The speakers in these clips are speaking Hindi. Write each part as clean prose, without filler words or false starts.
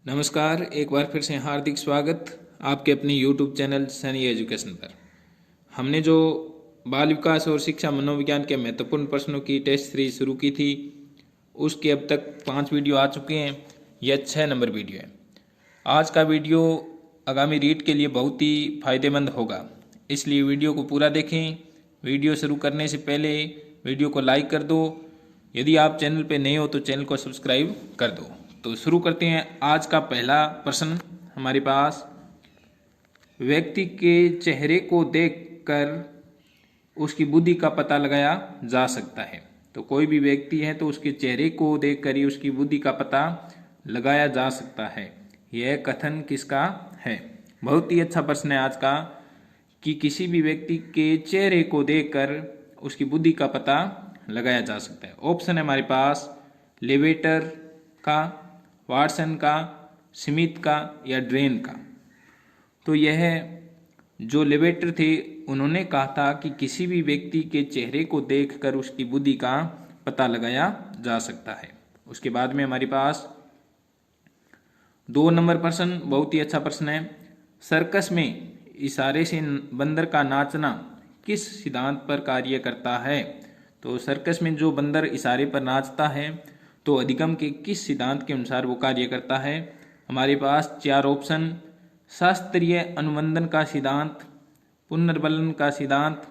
नमस्कार, एक बार फिर से हार्दिक स्वागत आपके अपने YouTube चैनल सनी एजुकेशन पर। हमने जो बाल विकास और शिक्षा मनोविज्ञान के महत्वपूर्ण प्रश्नों की टेस्ट सीरीज शुरू की थी, उसके अब तक 5 वीडियो आ चुके हैं। यह 6 नंबर वीडियो है। आज का वीडियो आगामी रीट के लिए बहुत ही फायदेमंद होगा, इसलिए वीडियो को पूरा देखें। वीडियो शुरू करने से पहले वीडियो को लाइक कर दो। यदि आप चैनल पर नए हो तो चैनल को सब्सक्राइब कर दो। तो शुरू करते हैं। आज का पहला प्रश्न हमारे पास, व्यक्ति के चेहरे को देखकर उसकी बुद्धि का पता लगाया जा सकता है। तो कोई भी व्यक्ति है तो उसके चेहरे को देखकर ही उसकी बुद्धि का पता लगाया जा सकता है। यह कथन किसका है? बहुत ही अच्छा प्रश्न है आज का, कि किसी भी व्यक्ति के चेहरे को देखकर उसकी बुद्धि का पता लगाया जा सकता है। ऑप्शन है हमारे पास लेवेटर का, वाटसन का, स्मिथ का या ड्रेन का। तो यह जो लेवेटर थे उन्होंने कहा था कि किसी भी व्यक्ति के चेहरे को देखकर उसकी बुद्धि का पता लगाया जा सकता है। उसके बाद में हमारे पास 2 नंबर प्रश्न, बहुत ही अच्छा प्रश्न है। सर्कस में इशारे से बंदर का नाचना किस सिद्धांत पर कार्य करता है? तो सर्कस में जो बंदर इशारे पर नाचता है तो अधिगम के किस सिद्धांत के अनुसार वो कार्य करता है? हमारे पास 4 ऑप्शन, शास्त्रीय अनुबंधन का सिद्धांत, पुनर्बलन का सिद्धांत,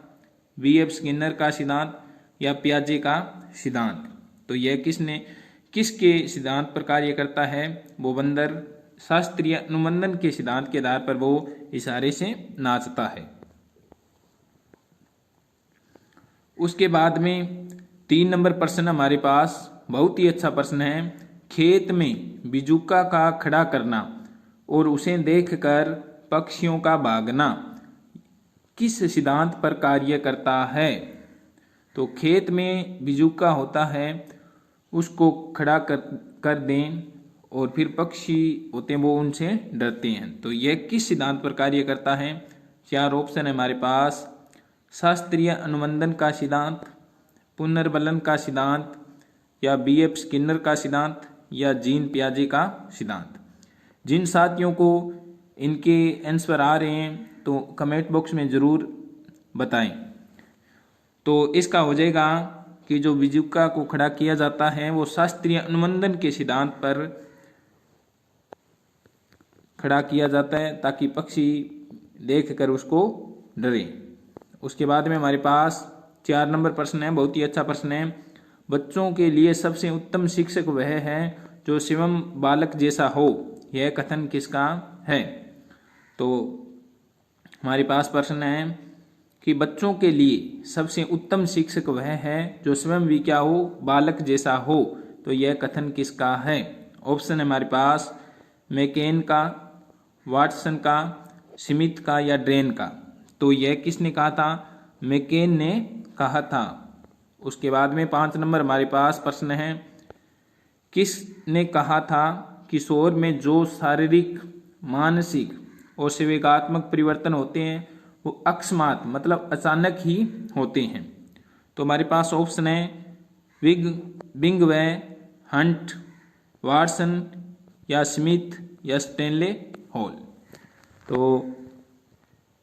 वी.एफ. स्किनर का सिद्धांत या पियाजे का सिद्धांत। तो यह किसके सिद्धांत पर कार्य करता है? वो बंदर शास्त्रीय अनुबंधन के सिद्धांत के आधार पर वो इशारे से नाचता है। उसके बाद में 3 नंबर प्रश्न हमारे पास, बहुत ही अच्छा प्रश्न है। खेत में बिजुका का खड़ा करना और उसे देखकर पक्षियों का भागना किस सिद्धांत पर कार्य करता है? तो खेत में बिजुका होता है, उसको खड़ा कर दें और फिर पक्षी होते हैं वो उनसे डरते हैं। तो यह किस सिद्धांत पर कार्य करता है? 4 ऑप्शन है हमारे पास, शास्त्रीय अनुबंधन का सिद्धांत, पुनर्बलन का सिद्धांत या वी.एफ. स्किनर का सिद्धांत या जीन पियाजे का सिद्धांत। जिन साथियों को इनके आंसर आ रहे हैं तो कमेंट बॉक्स में ज़रूर बताएं। तो इसका हो जाएगा कि जो बिजुका को खड़ा किया जाता है वो शास्त्रीय अनुबंधन के सिद्धांत पर खड़ा किया जाता है ताकि पक्षी देखकर उसको डरे। उसके बाद में हमारे पास 4 नंबर प्रश्न है, बहुत ही अच्छा प्रश्न है। बच्चों के लिए सबसे उत्तम शिक्षक वह है जो स्वयं बालक जैसा हो। यह कथन किसका है? तो हमारे पास प्रश्न है कि बच्चों के लिए सबसे उत्तम शिक्षक वह है जो स्वयं भी क्या हो, बालक जैसा हो। तो यह कथन किसका है? ऑप्शन है हमारे पास मैकेन का, वाटसन का, स्मिथ का या ड्रेन का। तो यह किसने कहा था? मैकेन ने कहा था। उसके बाद में 5 नंबर हमारे पास प्रश्न है, किसने कहा था किशोर में जो शारीरिक, मानसिक और संवेगात्मक परिवर्तन होते हैं वो अकस्मात मतलब अचानक ही होते हैं? तो हमारे पास ऑप्शन है बिंगवे, हंट, वाटसन या स्मिथ या स्टेनले हॉल। तो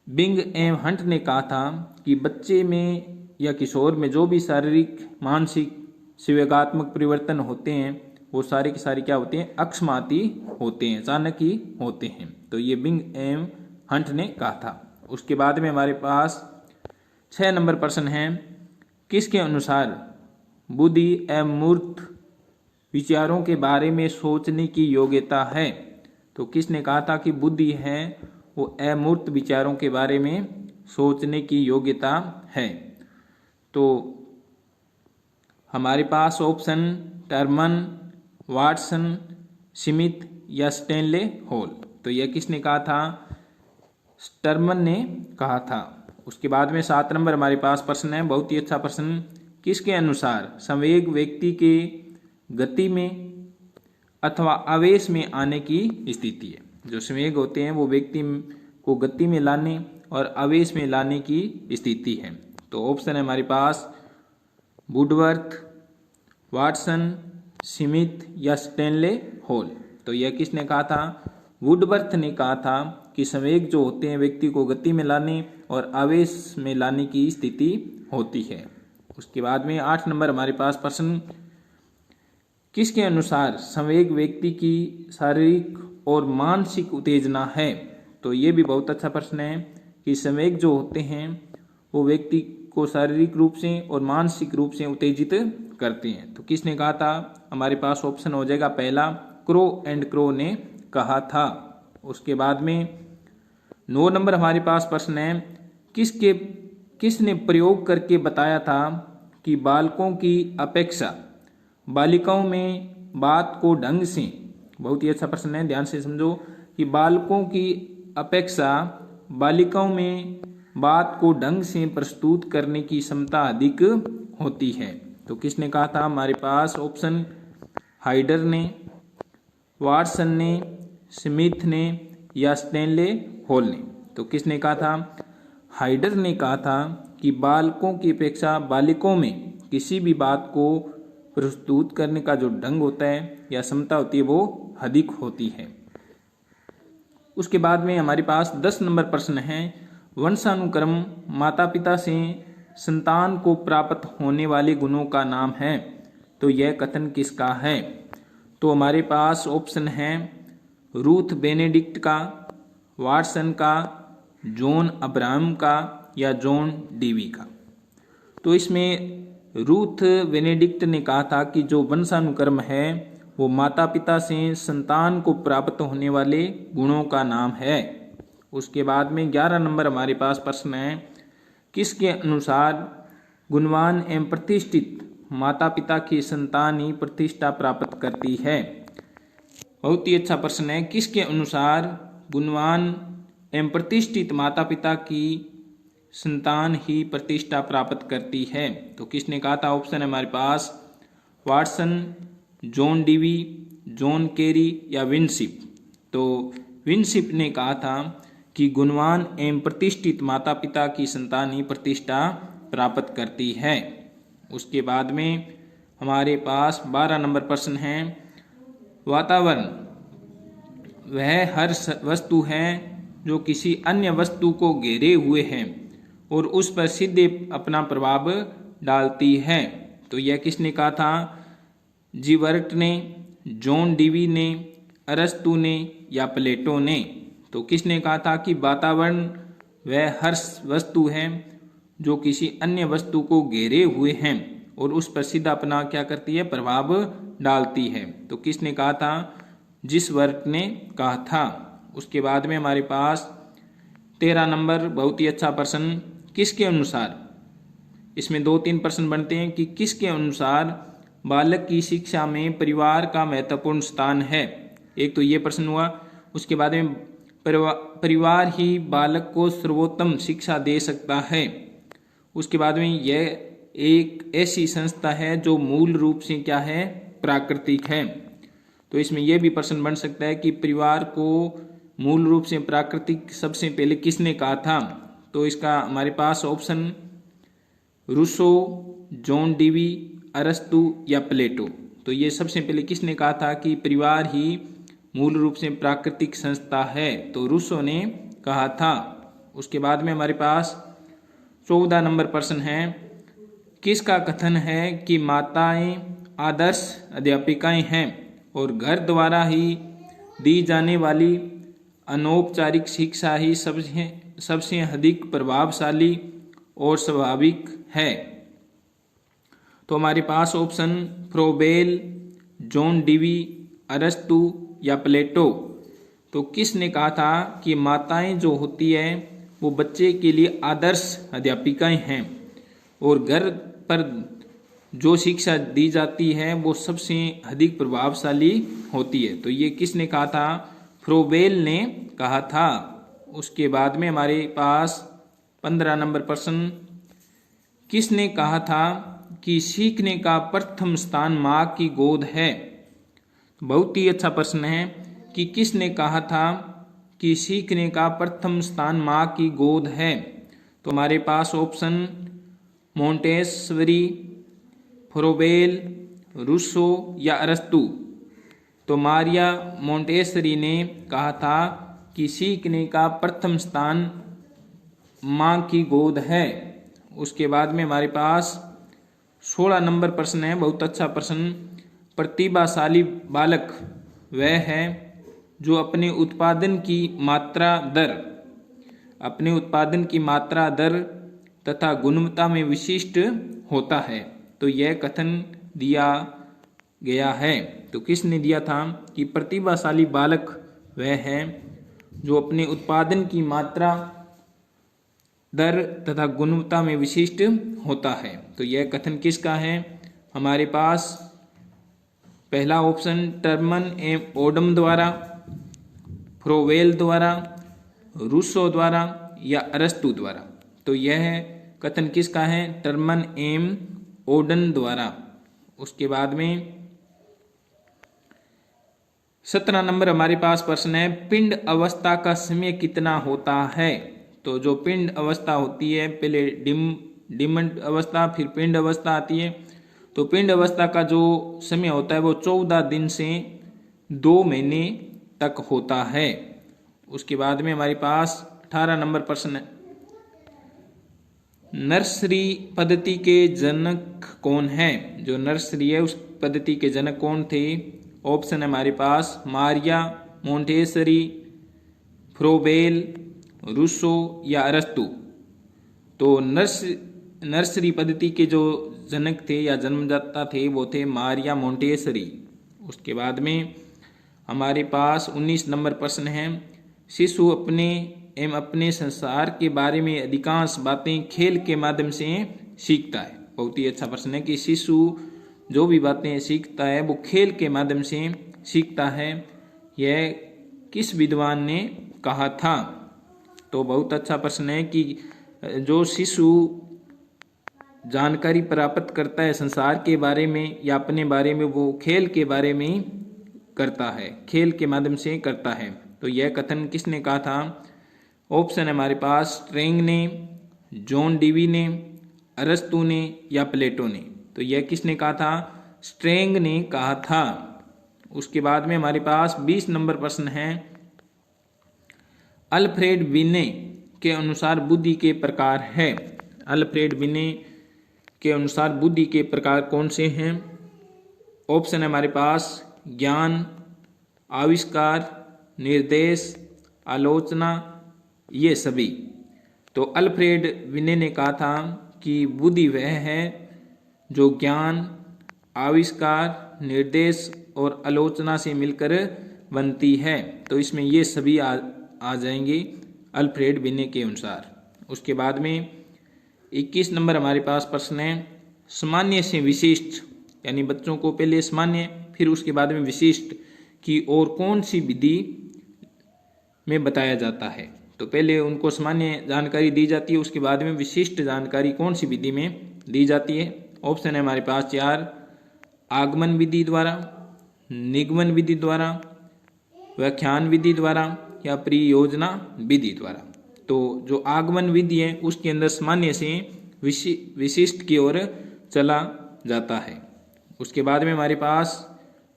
बिंग एवं हंट ने कहा था कि बच्चे में या किशोर में जो भी शारीरिक, मानसिक, संवेगात्मक परिवर्तन होते हैं वो सारे के सारे क्या होते हैं? अकस्माती होते हैं, अचानक ही होते हैं। तो ये बिंग एवं हंट ने कहा था। उसके बाद में हमारे पास 6 नंबर प्रश्न है, किसके अनुसार बुद्धि अमूर्त विचारों के बारे में सोचने की योग्यता है? तो किसने कहा था कि बुद्धि है वो अमूर्त विचारों के बारे में सोचने की योग्यता है? तो हमारे पास ऑप्शन टर्मन, वाटसन, स्मिथ या स्टेनले हॉल। तो यह किसने कहा था? टर्मन ने कहा था। उसके बाद में 7 नंबर हमारे पास प्रश्न है, बहुत ही अच्छा प्रश्न। किसके अनुसार संवेग व्यक्ति के गति में अथवा आवेश में आने की स्थिति है? जो संवेग होते हैं वो व्यक्ति को गति में लाने और आवेश में लाने की स्थिति है। तो ऑप्शन है हमारे पास वुडवर्थ, वाटसन, स्मिथ या स्टेनले हॉल। तो यह किसने कहा था? वुडवर्थ ने कहा था कि संवेग जो होते हैं व्यक्ति को गति में लाने और आवेश में लाने की स्थिति होती है। उसके बाद में 8 नंबर हमारे पास प्रश्न, किसके अनुसार संवेग व्यक्ति की शारीरिक और मानसिक उत्तेजना है? तो ये भी बहुत अच्छा प्रश्न है कि संवेग जो होते हैं वो व्यक्ति को शारीरिक रूप से और मानसिक रूप से उत्तेजित करते हैं। तो किसने कहा था? हमारे पास ऑप्शन हो जाएगा पहला, क्रो एंड क्रो ने कहा था। उसके बाद में 9 नंबर हमारे पास प्रश्न है, किसने प्रयोग करके बताया था कि बालकों की अपेक्षा बालिकाओं में बात को ढंग से, बहुत ही अच्छा प्रश्न है, ध्यान से समझो, कि बालकों की अपेक्षा बालिकाओं में बात को ढंग से प्रस्तुत करने की क्षमता अधिक होती है। तो किसने कहा था? हमारे पास ऑप्शन हाइडर ने, वाटसन ने, स्मिथ ने या स्टैनले हॉल ने। तो किसने कहा था? हाइडर ने कहा था कि बालकों की अपेक्षा बालिकाओं में किसी भी बात को प्रस्तुत करने का जो ढंग होता है या क्षमता होती है वो अधिक होती है। उसके बाद में हमारे पास 10 नंबर प्रश्न है, वंशानुक्रम माता पिता से संतान को प्राप्त होने वाले गुणों का नाम है। तो यह कथन किसका है? तो हमारे पास ऑप्शन है रूथ बेनेडिक्ट का, वाटसन का, जॉन अब्राहम का या जॉन डीवी का। तो इसमें रूथ बेनेडिक्ट ने कहा था कि जो वंशानुक्रम है वो माता पिता से संतान को प्राप्त होने वाले गुणों का नाम है। उसके बाद में 11 नंबर हमारे पास प्रश्न है, किसके अनुसार गुणवान एवं प्रतिष्ठित माता पिता की संतान ही प्रतिष्ठा प्राप्त करती है? बहुत ही अच्छा प्रश्न है, किसके अनुसार गुणवान एवं प्रतिष्ठित माता पिता की संतान ही प्रतिष्ठा प्राप्त करती है? तो किसने कहा था? ऑप्शन है हमारे पास Watson, John Dewey, John Carey या विनशिप। तो विनशिप ने कहा था कि गुणवान एवं प्रतिष्ठित माता पिता की संतान ही प्रतिष्ठा प्राप्त करती है। उसके बाद में हमारे पास 12 नंबर प्रश्न है, वातावरण वह हर वस्तु है जो किसी अन्य वस्तु को घेरे हुए है और उस पर सीधे अपना प्रभाव डालती है। तो यह किसने कहा था? जीवर्ट ने, जॉन डीवी ने, अरस्तु ने या प्लेटो ने। तो किसने कहा था कि वातावरण वह हर वस्तु है जो किसी अन्य वस्तु को घेरे हुए हैं और उस पर सीधा अपना क्या करती है? प्रभाव डालती है। तो किसने कहा था? जीवर्ट ने कहा था। उसके बाद में हमारे पास 13 नंबर बहुत ही अच्छा प्रश्न, किसके अनुसार, इसमें 2-3 प्रश्न बनते हैं कि किसके अनुसार बालक की शिक्षा में परिवार का महत्वपूर्ण स्थान है। एक तो ये प्रश्न हुआ। उसके बाद में परिवार ही बालक को सर्वोत्तम शिक्षा दे सकता है। उसके बाद में यह एक ऐसी संस्था है जो मूल रूप से क्या है? प्राकृतिक है। तो इसमें यह भी प्रश्न बन सकता है कि परिवार को मूल रूप से प्राकृतिक सबसे पहले किसने कहा था? तो इसका हमारे पास ऑप्शन रूसो, जॉन डीवी, अरस्तु या प्लेटो। तो ये सबसे पहले किसने कहा था कि परिवार ही मूल रूप से प्राकृतिक संस्था है? तो रूसो ने कहा था। उसके बाद में हमारे पास 14 नंबर प्रश्न है, किसका कथन है कि माताएं आदर्श अध्यापिकाएं हैं और घर द्वारा ही दी जाने वाली अनौपचारिक शिक्षा ही सबसे अधिक प्रभावशाली और स्वाभाविक है? तो हमारे पास ऑप्शन फ्रोबेल, जॉन डीवी, अरस्तु या प्लेटो। तो किसने कहा था कि माताएं जो होती है वो बच्चे के लिए आदर्श अध्यापिकाएं हैं और घर पर जो शिक्षा दी जाती है वो सबसे अधिक प्रभावशाली होती है? तो ये किसने कहा था? फ्रोबेल ने कहा था। उसके बाद में हमारे पास 15 नंबर प्रश्न, किसने कहा था कि सीखने का प्रथम स्थान माँ की गोद है? बहुत ही अच्छा प्रश्न है कि किसने कहा था कि सीखने का प्रथम स्थान माँ की गोद है? तो हमारे पास ऑप्शन मोंटेसरी, फ्रोबेल, रूसो या अरस्तु। तो तो मारिया मोंटेसरी ने कहा था कि सीखने का प्रथम स्थान माँ की गोद है। उसके बाद में हमारे पास 16 नंबर प्रश्न है, बहुत अच्छा प्रश्न। प्रतिभाशाली बालक वह है जो अपने उत्पादन की मात्रा दर तथा गुणवत्ता में विशिष्ट होता है। तो यह कथन दिया गया है। तो किसने दिया था कि प्रतिभाशाली बालक वह है जो अपने उत्पादन की मात्रा दर तथा गुणवत्ता में विशिष्ट होता है। तो यह कथन किसका है? हमारे पास पहला ऑप्शन टर्मन एम ओडम द्वारा, फ्रोवेल द्वारा, रूसो द्वारा या अरस्तु द्वारा। तो यह कथन किसका है? टर्मन एम ओडन द्वारा। उसके बाद में 17 नंबर हमारे पास प्रश्न है, पिंड अवस्था का समय कितना होता है? तो जो पिंड अवस्था होती है, पहले डिमंड अवस्था फिर पिंड अवस्था आती है। तो पिंड अवस्था का जो समय होता है वो 14 दिन से 2 महीने तक होता है। उसके बाद में हमारे पास 18 नंबर प्रश्न है, नर्सरी पद्धति के जनक कौन है? जो नर्सरी है उस पद्धति के जनक कौन थे? ऑप्शन है हमारे पास मारिया मोंटेसरी, फ्रोबेल, रूसो या अरस्तु। तो नर्सरी पद्धति के जो जनक थे या जन्मदाता थे वो थे मारिया मोंटेसरी। उसके बाद में हमारे पास 19 नंबर प्रश्न है, शिशु अपने संसार के बारे में अधिकांश बातें खेल के माध्यम से सीखता है। बहुत ही अच्छा प्रश्न है कि शिशु जो भी बातें सीखता है वो खेल के माध्यम से सीखता है। यह किस विद्वान ने कहा था? तो बहुत अच्छा प्रश्न है कि जो शिशु जानकारी प्राप्त करता है संसार के बारे में या अपने बारे में, वो खेल के बारे में करता है, खेल के माध्यम से करता है। तो यह कथन किसने कहा था? ऑप्शन है हमारे पास स्ट्रेंग ने, जॉन डीवी ने, अरस्तु ने या प्लेटो ने। तो यह किसने कहा था? स्ट्रेंग ने कहा था। उसके बाद में हमारे पास 20 नंबर प्रश्न है, अल्फ्रेड बिने के अनुसार बुद्धि के प्रकार है। अल्फ्रेड बिने के अनुसार बुद्धि के प्रकार कौन से हैं? ऑप्शन है हमारे पास ज्ञान, आविष्कार, निर्देश, आलोचना, ये सभी। तो अल्फ्रेड बिने ने कहा था कि बुद्धि वह है जो ज्ञान, आविष्कार, निर्देश और आलोचना से मिलकर बनती है। तो इसमें ये सभी आ जाएंगे अल्फ्रेड बिने के अनुसार। उसके बाद में 21 नंबर हमारे पास प्रश्न है, सामान्य से विशिष्ट, यानी बच्चों को पहले सामान्य फिर उसके बाद में विशिष्ट की और कौन सी विधि में बताया जाता है? तो पहले उनको सामान्य जानकारी दी जाती है, उसके बाद में विशिष्ट जानकारी कौन सी विधि में दी जाती है? ऑप्शन है हमारे पास 4, आगमन विधि द्वारा, निगमन विधि द्वारा, व्याख्यान विधि द्वारा या परियोजना विधि द्वारा। तो जो आगमन विधि है उसके अंदर सामान्य से विशिष्ट की ओर चला जाता है। उसके बाद में हमारे पास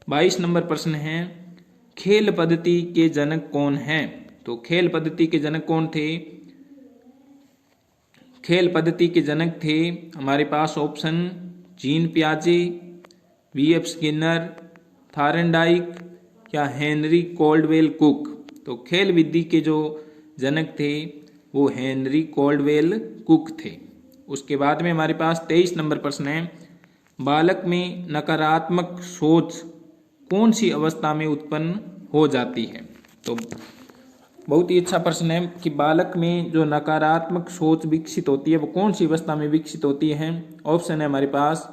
22 नंबर प्रश्न है, खेल पद्धति के जनक कौन हैं? तो खेल पद्धति के जनक कौन थे? खेल पद्धति के जनक थे हमारे पास ऑप्शन जीन पियाजे, वी.एफ. स्किनर, थारनडाइक या हेनरी कोल्डवेल कुक। तो खेल विधि के जो जनक थे वो हेनरी कोल्डवेल कुक थे। उसके बाद में हमारे पास 23 नंबर प्रश्न है, बालक में नकारात्मक सोच कौन सी अवस्था में उत्पन्न हो जाती है? तो बहुत ही अच्छा प्रश्न है कि बालक में जो नकारात्मक सोच विकसित होती है वो कौन सी अवस्था में विकसित होती है? ऑप्शन है हमारे पास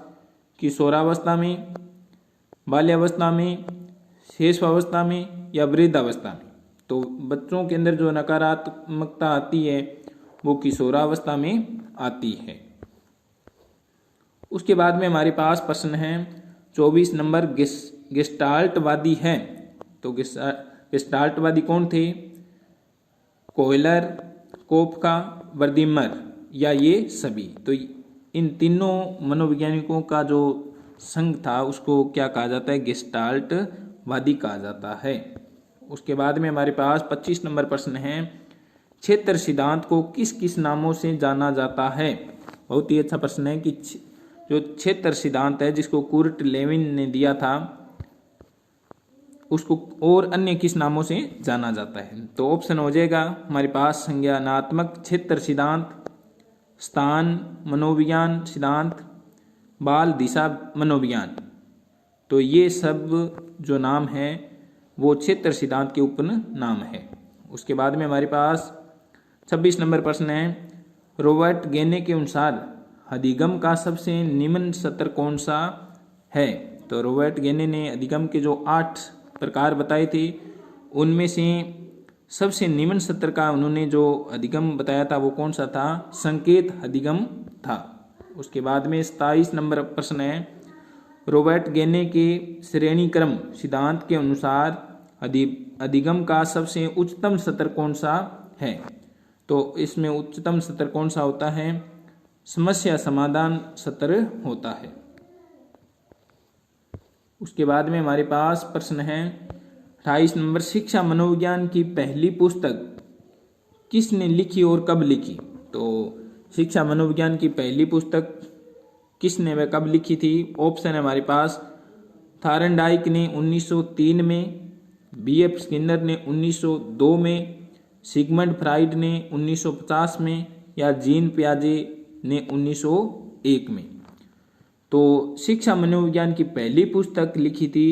किशोरावस्था में, बाल्यावस्था में, शेषावस्था में या वृद्धावस्था में। तो बच्चों के अंदर जो नकारात्मकता आती है वो किशोरावस्था में आती है। उसके बाद में हमारे पास प्रश्न है 24 नंबर, गेस्टाल्टवादी है। तो गेस्टाल्टवादी कौन थे? कोयलर, कोफका, वर्दीमर या ये सभी। तो इन तीनों मनोवैज्ञानिकों का जो संघ था उसको क्या कहा जाता है? गेस्टाल्टवाद वादी कहा जाता है। उसके बाद में हमारे पास 25 नंबर प्रश्न है, क्षेत्र सिद्धांत को किस किस नामों से जाना जाता है। बहुत ही अच्छा प्रश्न है कि जो क्षेत्र सिद्धांत है जिसको कुर्ट लेविन ने दिया था उसको और अन्य किस नामों से जाना जाता है। तो ऑप्शन हो जाएगा हमारे पास संज्ञानात्मक क्षेत्र सिद्धांत, स्थान मनोविज्ञान सिद्धांत, बाल दिशा मनोविज्ञान। तो ये सब जो नाम है वो क्षेत्र सिद्धांत के उपन नाम है। उसके बाद में हमारे पास 26 नंबर प्रश्न है, रॉबर्ट गेने के अनुसार अधिगम का सबसे निम्न सत्र कौन सा है। तो रॉबर्ट गेने ने अधिगम के जो 8 प्रकार बताए थे उनमें से सबसे निम्न सत्र का उन्होंने जो अधिगम बताया था वो कौन सा था, संकेत अधिगम था। उसके बाद में 27 नंबर प्रश्न है, रॉबर्ट गेने के श्रेणी क्रम सिद्धांत के अनुसार अधिगम का सबसे उच्चतम सत्र कौन सा है। तो इसमें उच्चतम सत्र कौन सा होता है, समस्या समाधान सत्र होता है। उसके बाद में हमारे पास प्रश्न है 28 नंबर, शिक्षा मनोविज्ञान की पहली पुस्तक किसने लिखी और कब लिखी। तो शिक्षा मनोविज्ञान की पहली पुस्तक किसने व कब लिखी थी। ऑप्शन है हमारे पास, थारनडाइक ने 1903 में, बीएफ स्किनर ने 1902 में, सिगमंड फ्राइड ने 1950 में, या जीन पियाजे ने 1901 में। तो शिक्षा मनोविज्ञान की पहली पुस्तक लिखी थी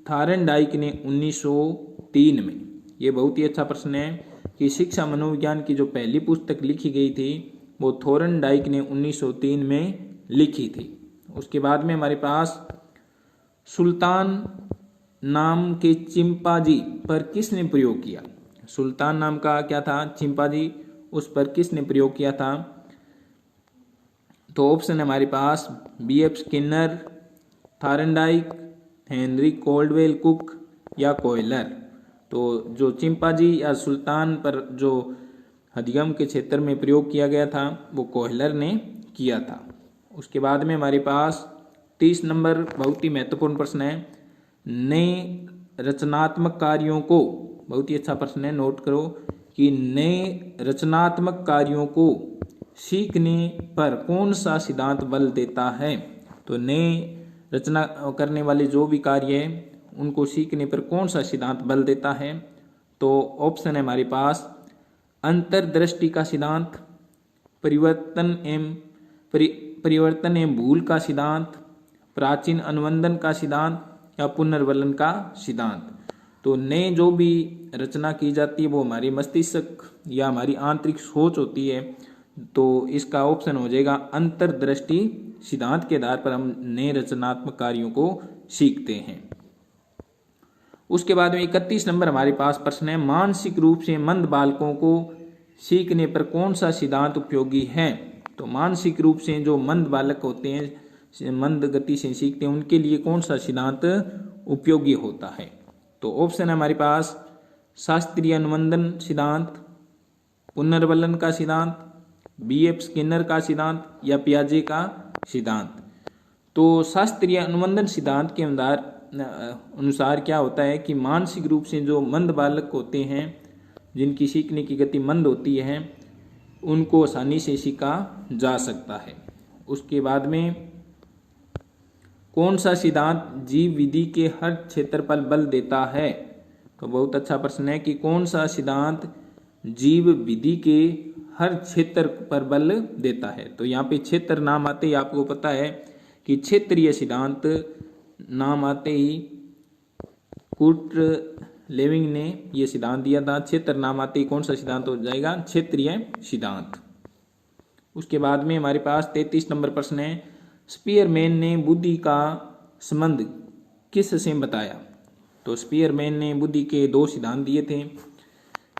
थारनडाइक ने 1903 में। ये बहुत ही अच्छा प्रश्न है कि शिक्षा मनोविज्ञान की जो पहली पुस्तक लिखी गई थी वो थॉरनडाइक ने 1903 में लिखी थी। उसके बाद में हमारे पास सुल्तान नाम के चिंपांजी पर किसने प्रयोग किया। सुल्तान नाम का क्या था, चिंपांजी, उस पर किसने प्रयोग किया था। तो ऑप्शन है हमारे पास BF Skinner, Thorndike, Henry Caldwell Cook या कोयलर। तो जो चिंपांजी या सुल्तान पर जो अधिगम के क्षेत्र में प्रयोग किया गया था वो कोयलर ने किया था। उसके बाद में हमारे पास 30 नंबर बहुत ही महत्वपूर्ण प्रश्न है, नए रचनात्मक कार्यों को, बहुत ही अच्छा प्रश्न है, नोट करो कि नए रचनात्मक कार्यों को सीखने पर कौन सा सिद्धांत बल देता है। तो नए रचना करने वाले जो भी कार्य है उनको सीखने पर कौन सा सिद्धांत बल देता है। तो ऑप्शन है हमारे पास अंतर्दृष्टि का सिद्धांत, परिवर्तन एवं भूल का सिद्धांत, प्राचीन अनुबंधन का सिद्धांत या पुनर्वलन का सिद्धांत। तो नए जो भी रचना की जाती है वो हमारी मस्तिष्क या हमारी आंतरिक सोच होती है। तो इसका ऑप्शन हो जाएगा अंतर्दृष्टि सिद्धांत के आधार पर हम नए रचनात्मक कार्यों को सीखते हैं। उसके बाद में 31 नंबर हमारे पास प्रश्न है, मानसिक रूप से मंद बालकों को सीखने पर कौन सा सिद्धांत उपयोगी है। तो मानसिक रूप से जो मंद बालक होते हैं, मंद गति से सीखते हैं, उनके लिए कौन सा सिद्धांत उपयोगी होता है। तो ऑप्शन है हमारे पास शास्त्रीय अनुबंधन सिद्धांत, पुनर्वलन का सिद्धांत, बीएफ स्किनर का सिद्धांत या पियाजे का सिद्धांत। तो शास्त्रीय अनुबंधन सिद्धांत के अनुसार क्या होता है कि मानसिक रूप से जो मंद बालक होते हैं, जिनकी सीखने की गति मंद होती है, उनको आसानी से सीखा जा सकता है। उसके बाद में कौन सा सिद्धांत जीव विधि के हर क्षेत्र पर बल देता है। तो बहुत अच्छा प्रश्न है कि कौन सा सिद्धांत जीव विधि के हर क्षेत्र पर बल देता है। तो यहाँ पे क्षेत्र नाम आते ही आपको पता है कि क्षेत्रीय सिद्धांत नाम आते ही कुर्ट लेविंग ने ये सिद्धांत दिया था। क्षेत्र नाम आते ही कौन सा सिद्धांत हो जाएगा, क्षेत्रीय सिद्धांत। उसके बाद में हमारे पास 33 नंबर प्रश्न है, स्पीयरमैन ने बुद्धि का संबंध किस से बताया। तो स्पीयरमैन ने बुद्धि के 2 सिद्धांत दिए थे,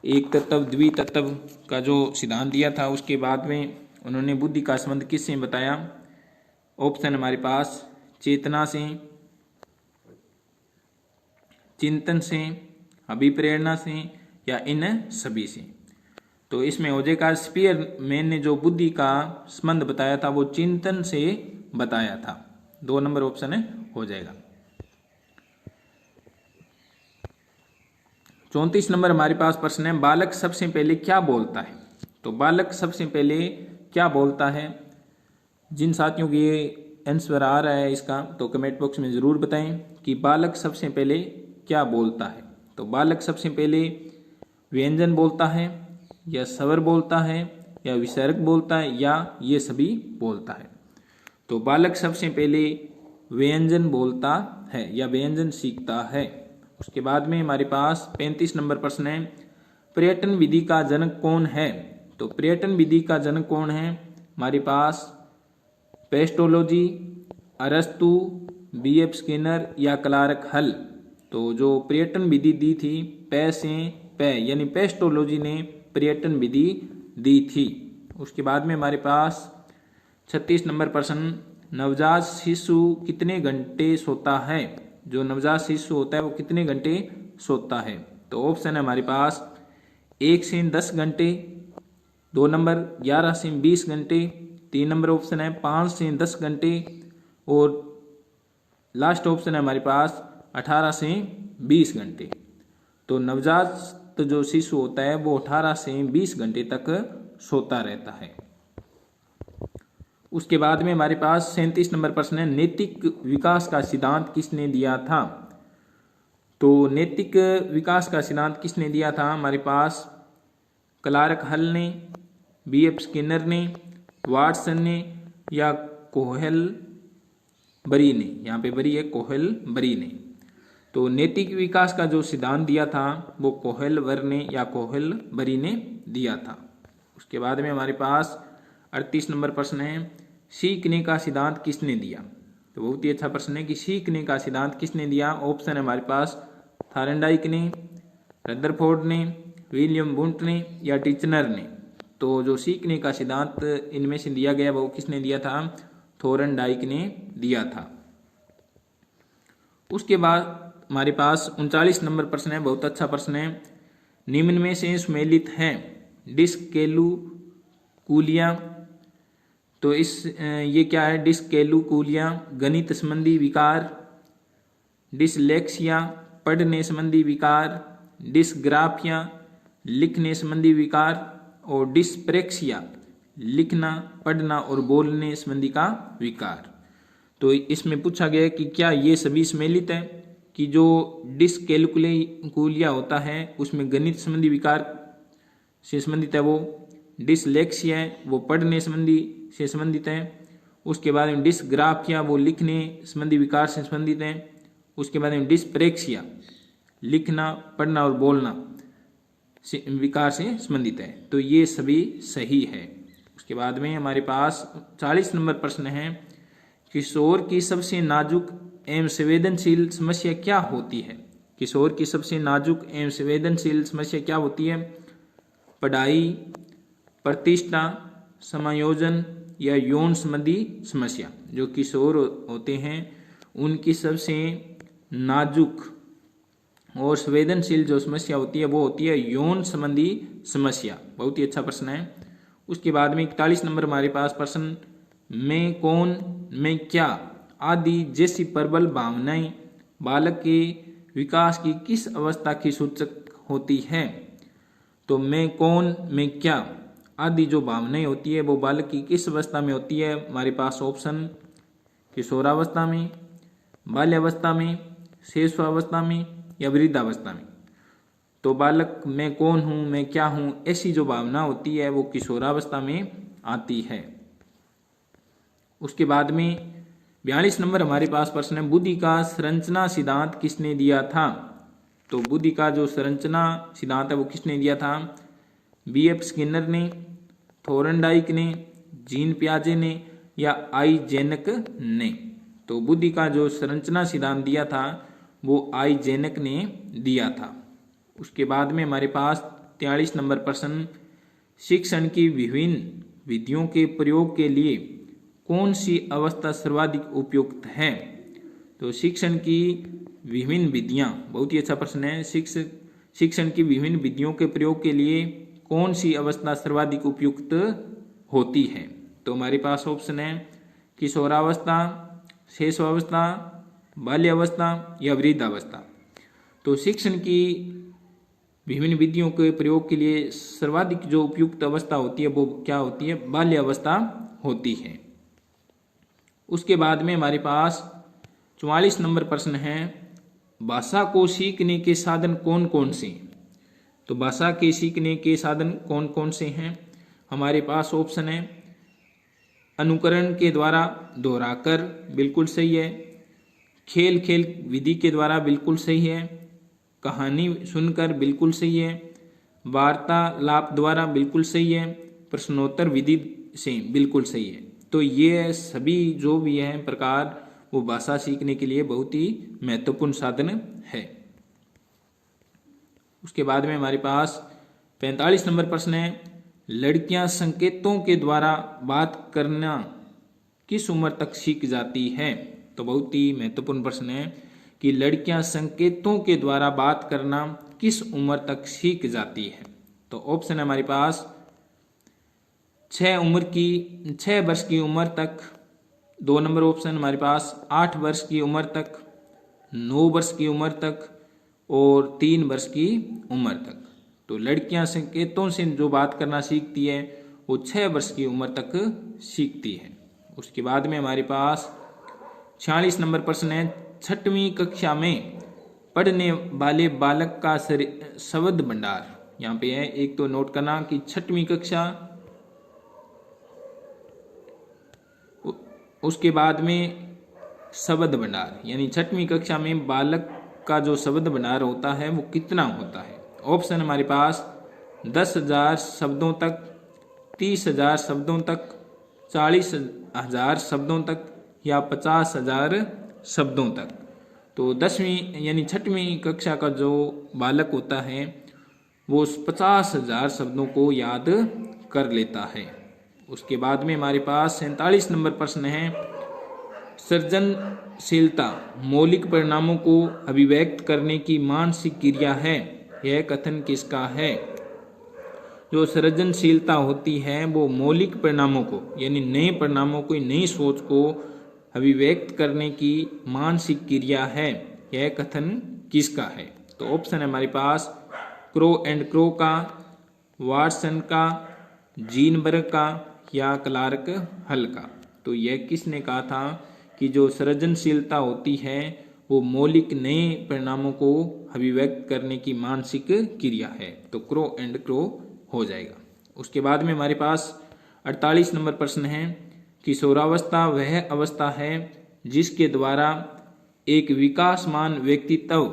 एक तत्व द्वितत्व का जो सिद्धांत दिया था, उसके बाद में उन्होंने बुद्धि का संबंध किस से बताया। ऑप्शन हमारे पास चेतना से, चिंतन से, अभिप्रेरणा से या इन सभी से। तो इसमें हो जाएगा स्पीयरमैन ने जो बुद्धि का संबंध बताया था वो चिंतन से बताया था। 2 नंबर ऑप्शन है हो जाएगा। 34 नंबर हमारे पास प्रश्न है, बालक सबसे पहले क्या बोलता है। तो बालक सबसे पहले क्या बोलता है। जिन साथियों की ये आंसर आ रहा है इसका, तो कमेंट बॉक्स में ज़रूर बताएं कि बालक सबसे पहले क्या बोलता है। तो बालक सबसे पहले व्यंजन बोलता है, या स्वर बोलता है, या विसर्ग बोलता है, या ये सभी बोलता है। तो बालक सबसे पहले व्यंजन बोलता है या व्यंजन सीखता है। उसके बाद में हमारे पास 35 नंबर प्रश्न है, पर्यटन विधि का जनक कौन है। तो पर्यटन विधि का जनक कौन है, हमारे पास पेस्टोलॉजी, अरस्तु, बीएफ स्किनर या क्लार्क हल। तो जो पर्यटन विधि दी थी यानी पेस्टोलॉजी ने पर्यटन विधि दी थी। उसके बाद में हमारे पास 36 नंबर प्रश्न, नवजात शिशु कितने घंटे सोता है। जो नवजात शिशु होता है वो कितने घंटे सोता है। तो ऑप्शन है हमारे पास 1 से 10 घंटे, 2 नंबर 11 से 20 घंटे, 3 नंबर ऑप्शन है 5 से 10 घंटे, और लास्ट ऑप्शन है हमारे पास 18 से 20 घंटे। तो नवजात जो शिशु होता है वो 18 से 20 घंटे तक सोता रहता है। उसके बाद में हमारे पास 37 नंबर प्रश्न है, नैतिक विकास का सिद्धांत किसने दिया था। तो नैतिक विकास का सिद्धांत किसने दिया था, हमारे पास क्लार्क हल ने, बीएफ स्किनर ने, वाटसन ने, या कोहेल बरी ने। यहाँ पे बरी है, कोहेल बरी ने। तो नैतिक विकास का जो सिद्धांत दिया था वो कोहेल वर ने या कोहेल बरी ने दिया था। उसके बाद में हमारे पास 38 नंबर प्रश्न है, सीखने का सिद्धांत किसने दिया। तो बहुत ही अच्छा प्रश्न है कि सीखने का सिद्धांत किसने दिया। ऑप्शन है हमारे पास थायरनडाइक ने, रदरफोर्ड ने, विलियम वुंट ने, या टीचनर ने। तो जो सीखने का सिद्धांत इनमें से दिया गया वो किसने दिया था, थॉर्नडाइक ने दिया था। उसके बाद हमारे पास 39 नंबर प्रश्न है, बहुत अच्छा प्रश्न है, निम्न में से सुमेलित है डिस्कैलकुलिया। तो ये क्या है, डिस्कैलकुलिया गणित संबंधी विकार, डिसलेक्सिया पढ़ने संबंधी विकार, डिस्ग्राफिया लिखने संबंधी विकार, और डिस्प्रेक्सिया लिखना, पढ़ना और बोलने संबंधी का विकार। तो इसमें पूछा गया कि क्या ये सभी सम्मिलित है, कि जो डिस्कैलकुलिया होता है उसमें गणित संबंधी विकार से संबंधित है, वो डिसलेक्सिया है वो पढ़ने संबंधी से संबंधित है। उसके बाद में डिस्ग्राफिया वो लिखने संबंधी विकार से संबंधित है। उसके बाद में डिस्प्रेक्सिया लिखना, पढ़ना और बोलना विकार से संबंधित है। तो ये सभी सही है। उसके बाद में हमारे पास 40 नंबर प्रश्न है, किशोर की सबसे नाजुक एवं संवेदनशील समस्या क्या होती है। किशोर की सबसे नाजुक एवं संवेदनशील समस्या क्या होती है, पढ़ाई, प्रतिष्ठा, समायोजन, या यौन संबंधी समस्या। जो किशोर होते हैं उनकी सबसे नाजुक और संवेदनशील जो समस्या होती है वो होती है यौन संबंधी समस्या। बहुत ही अच्छा प्रश्न है। उसके बाद में 41 नंबर हमारे पास प्रश्न, मैं कौन, मैं क्या आदि जैसी प्रबल भावनाएं बालक के विकास की किस अवस्था की सूचक होती है। तो मैं कौन, मैं क्या आदि जो भावनाएं होती है वो बालक की किस अवस्था में होती है। हमारे पास ऑप्शन किशोरावस्था में, बाल्यावस्था में, शैशवावस्था में, या वृद्धावस्था में। तो बालक मैं कौन हूँ, मैं क्या हूँ, ऐसी जो भावना होती है वो किशोरावस्था में आती है। उसके बाद में 42 नंबर हमारे पास प्रश्न है, बुद्धि का संरचना सिद्धांत किसने दिया था। तो बुद्धि का जो संरचना सिद्धांत है वो किसने दिया था, बीएफ स्किनर ने, थॉर्नडाइक ने, जीन पियाजे ने, या आइजेनक ने। तो बुद्धि का जो संरचना सिद्धांत दिया था वो आइजेनक ने दिया था। उसके बाद में हमारे पास 43 नंबर प्रश्न, शिक्षण की विभिन्न विधियों के प्रयोग के लिए कौन सी अवस्था सर्वाधिक उपयुक्त है। तो शिक्षण की विभिन्न विधियां, बहुत ही अच्छा प्रश्न है, शिक्षण की विभिन्न विधियों के प्रयोग के लिए कौन सी अवस्था सर्वाधिक उपयुक्त होती है। तो हमारे पास ऑप्शन है किशोरावस्था, शैशवावस्था, बाल्यावस्था, या वृद्धावस्था। तो शिक्षण की विभिन्न विधियों के प्रयोग के लिए सर्वाधिक जो उपयुक्त अवस्था होती है वो क्या होती है? बाल्य अवस्था होती है। उसके बाद में हमारे पास 44 नंबर प्रश्न है, भाषा को सीखने के साधन कौन कौन से? तो भाषा के सीखने के साधन कौन कौन से हैं? हमारे पास ऑप्शन है, अनुकरण के द्वारा, दोहराकर, बिल्कुल सही है। खेल खेल विधि के द्वारा, बिल्कुल सही है। कहानी सुनकर, बिल्कुल सही है। वार्तालाप द्वारा, बिल्कुल सही है। प्रश्नोत्तर विधि से, बिल्कुल सही है। तो ये सभी जो भी हैं प्रकार वो भाषा सीखने के लिए बहुत ही महत्वपूर्ण साधन है। उसके बाद में हमारे पास 45 नंबर प्रश्न है, लड़कियां संकेतों के द्वारा बात करना किस उम्र तक सीख जाती है? तो बहुत ही महत्वपूर्ण प्रश्न है कि लड़कियां संकेतों के द्वारा बात करना किस उम्र तक सीख जाती है? तो ऑप्शन है हमारे पास 6 वर्ष की उम्र तक। 2 नंबर ऑप्शन हमारे पास 8 वर्ष की उम्र तक, 9 वर्ष की उम्र तक और 3 वर्ष की उम्र तक। तो लड़कियां संकेतों से जो बात करना सीखती है वो 6 वर्ष की उम्र तक सीखती है। उसके बाद में हमारे पास 46 नंबर प्रश्न है, 6वीं कक्षा में पढ़ने वाले बालक का शब्द भंडार। यहाँ पे है, एक तो नोट करना कि 6वीं कक्षा, उसके बाद में शब्द भंडार, यानी 6वीं कक्षा में बालक का जो शब्द भंडार होता है वो कितना होता है? ऑप्शन हमारे पास 10,000 शब्दों तक, 30,000 शब्दों तक, 40,000 शब्दों तक या 50,000 शब्दों तक। तो 10वीं यानी 6वीं कक्षा का जो बालक होता है वो 50,000 शब्दों को याद कर लेता है। उसके बाद में हमारे पास 47 नंबर प्रश्न है, सृजनशीलता मौलिक परिणामों को अभिव्यक्त करने की मानसिक क्रिया है, यह कथन किसका है? जो सृजनशीलता होती है वो मौलिक परिणामों को, यानी नए परिणामों को, नई सोच को अभिव्यक्त करने की मानसिक क्रिया है, यह कथन किसका है? तो ऑप्शन है हमारे पास क्रो एंड क्रो का, वाटसन का, जीनबर्ग का या क्लार्क हल का। तो यह किसने कहा था कि जो सृजनशीलता होती है वो मौलिक नए परिणामों को अभिव्यक्त करने की मानसिक क्रिया है? तो क्रो एंड क्रो हो जाएगा। उसके बाद में हमारे पास 48 नंबर प्रश्न है, किशोरावस्था वह अवस्था है जिसके द्वारा एक विकासमान व्यक्तित्व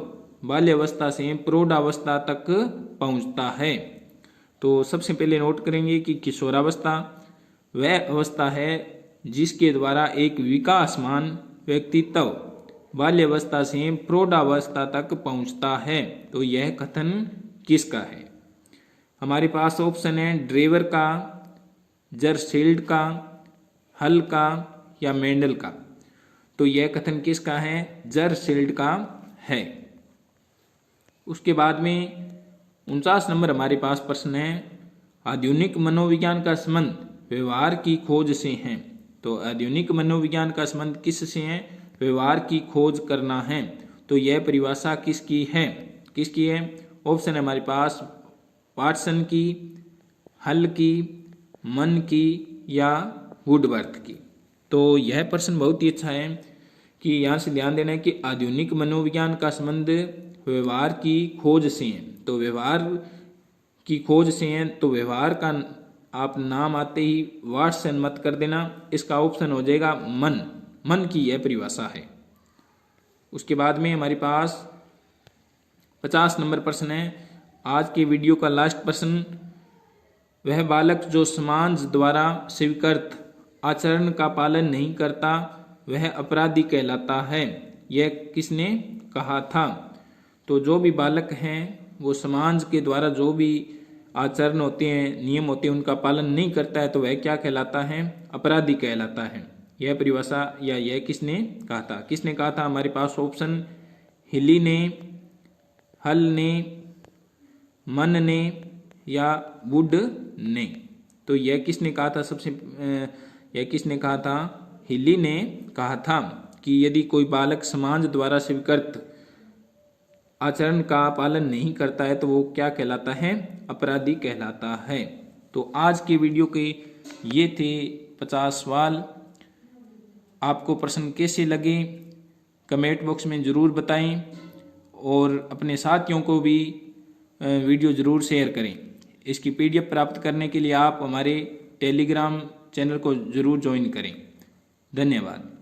बाल्यावस्था से प्रौढ़ावस्था तक पहुंचता है। तो सबसे पहले नोट करेंगे कि किशोरावस्था वह अवस्था है जिसके द्वारा एक विकासमान व्यक्तित्व बाल्यावस्था से प्रौढ़ावस्था तक पहुंचता है। तो यह कथन किसका है? हमारे पास ऑप्शन है ड्रेवर का, जरसील्ड का, हल का या मेंडल का। तो यह कथन किसका है? जरसील्ड का है। उसके बाद में 49 नंबर हमारे पास प्रश्न है, आधुनिक मनोविज्ञान का संबंध व्यवहार की खोज से है। तो आधुनिक मनोविज्ञान का संबंध किससे है? व्यवहार की खोज करना है। तो यह परिभाषा किसकी है? किसकी है? ऑप्शन है हमारे पास वाटसन की, हल की, मन की या वुडवर्थ की। तो यह प्रश्न बहुत ही अच्छा है कि यहाँ से ध्यान देना है कि आधुनिक मनोविज्ञान का संबंध व्यवहार की खोज से है। तो व्यवहार की खोज से है, तो व्यवहार का आप नाम आते ही वाटसन मत कर देना, इसका ऑप्शन हो जाएगा मन। मन की यह परिभाषा है। उसके बाद में हमारे पास 50 नंबर प्रश्न है, आज के वीडियो का लास्ट प्रश्न, वह बालक जो समाज द्वारा स्वीकृत आचरण का पालन नहीं करता वह अपराधी कहलाता है, यह किसने कहा था? तो जो भी बालक हैं वो समाज के द्वारा जो भी आचरण होते हैं, नियम होते हैं, उनका पालन नहीं करता है तो वह क्या कहलाता है? अपराधी कहलाता है। यह परिभाषा या यह किसने कहा था? किसने कहा था? हमारे पास ऑप्शन हिली ने, हल ने, मन ने या वुड ने। तो यह किसने कहा था? यह किसने कहा था? हिली ने कहा था कि यदि कोई बालक समाज द्वारा स्वीकृत आचरण का पालन नहीं करता है तो वो क्या कहलाता है? अपराधी कहलाता है। तो आज की वीडियो के ये थे 50 सवाल। आपको प्रश्न कैसे लगे कमेंट बॉक्स में ज़रूर बताएं और अपने साथियों को भी वीडियो ज़रूर शेयर करें। इसकी PDF प्राप्त करने के लिए आप हमारे टेलीग्राम चैनल को ज़रूर ज्वाइन करें। धन्यवाद।